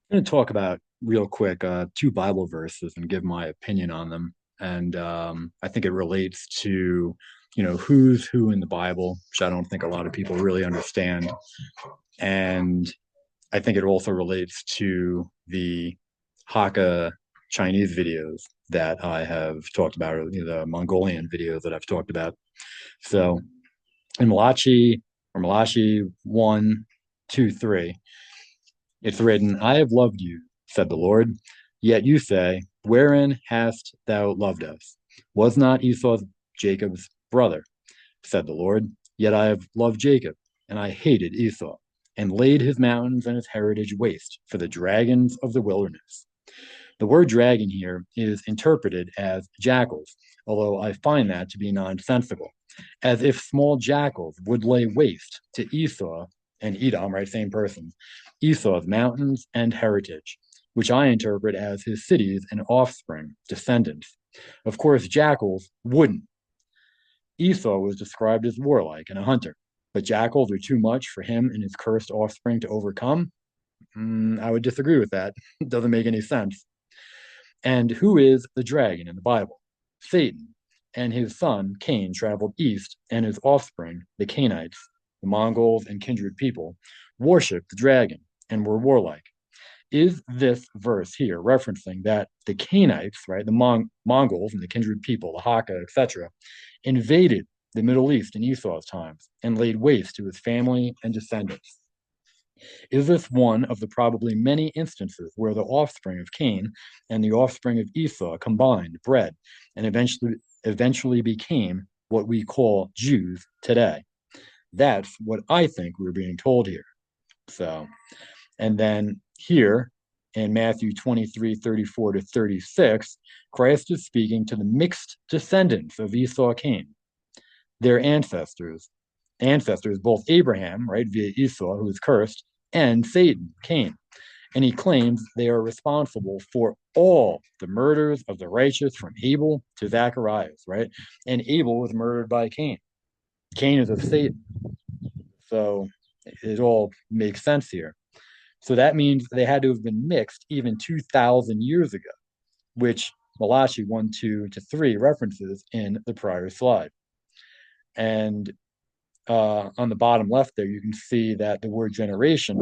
I'm going to talk about real quick two Bible verses and give my opinion on them. And I think it relates to, who's who in the Bible, which I don't think a lot of people really understand. And I think it also relates to the Hakka Chinese videos that I have talked about, or the Mongolian videos that I've talked about. So in Malachi 1, 2, 3. It's written, I have loved you, said the Lord. Yet you say, wherein hast thou loved us? Was not Esau Jacob's brother? Said the Lord. Yet I have loved Jacob, and I hated Esau, and laid his mountains and his heritage waste for the dragons of the wilderness. The word dragon here is interpreted as jackals, although I find that to be nonsensical, as if small jackals would lay waste to Esau and Edom, right, same person, Esau's mountains and heritage, which I interpret as his cities and offspring, descendants. Of course, jackals wouldn't. Esau was described as warlike and a hunter, but jackals are too much for him and his cursed offspring to overcome. I would disagree with that. It doesn't make any sense. And who is the dragon in the Bible? Satan. And his son, Cain, traveled east, and his offspring, the Cainites, the Mongols and kindred people, worshiped the dragon and were warlike. Is this verse here referencing that the Cainites, right, the Mongols and the kindred people, the Hakka, etc., invaded the Middle East in Esau's times and laid waste to his family and descendants? Is this one of the probably many instances where the offspring of Cain and the offspring of Esau combined, bred, and eventually became what we call Jews today? That's what I think we're being told here. So, and then here in Matthew 23:34 to 36, Christ is speaking to the mixed descendants of Esau Cain, their ancestors, both Abraham, right, via Esau, who is cursed, and Satan, Cain. And he claims they are responsible for all the murders of the righteous from Abel to Zacharias, right? And Abel was murdered by Cain. Cain is of Satan. So it all makes sense here. So that means they had to have been mixed even 2,000 years ago, which Malachi 1, 2 to 3 references in the prior slide. And on the bottom left there, you can see that the word generation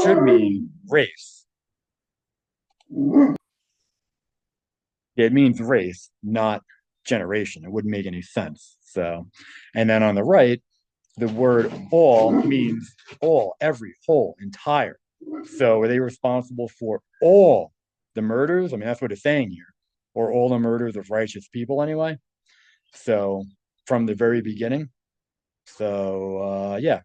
should mean race. It means race, not generation. It wouldn't make any sense. So, and then on the right, the word all means all, every, whole, entire. So are they responsible for all the murders? I mean, that's what it's saying here, or all the murders of righteous people anyway. So from the very beginning. So yeah,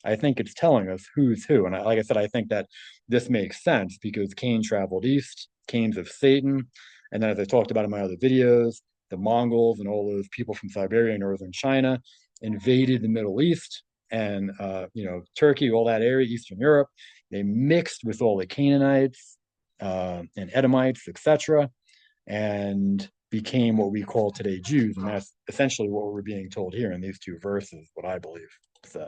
I think it's telling us who's who. And like I said, I think that this makes sense because Cain traveled east, Cain's of Satan. And then, as I talked about in my other videos, the Mongols and all those people from Siberia and northern China invaded the Middle East and, Turkey, all that area, Eastern Europe. They mixed with all the Canaanites and Edomites, etc., and became what we call today Jews. And that's essentially what we're being told here in these two verses, what I believe. So.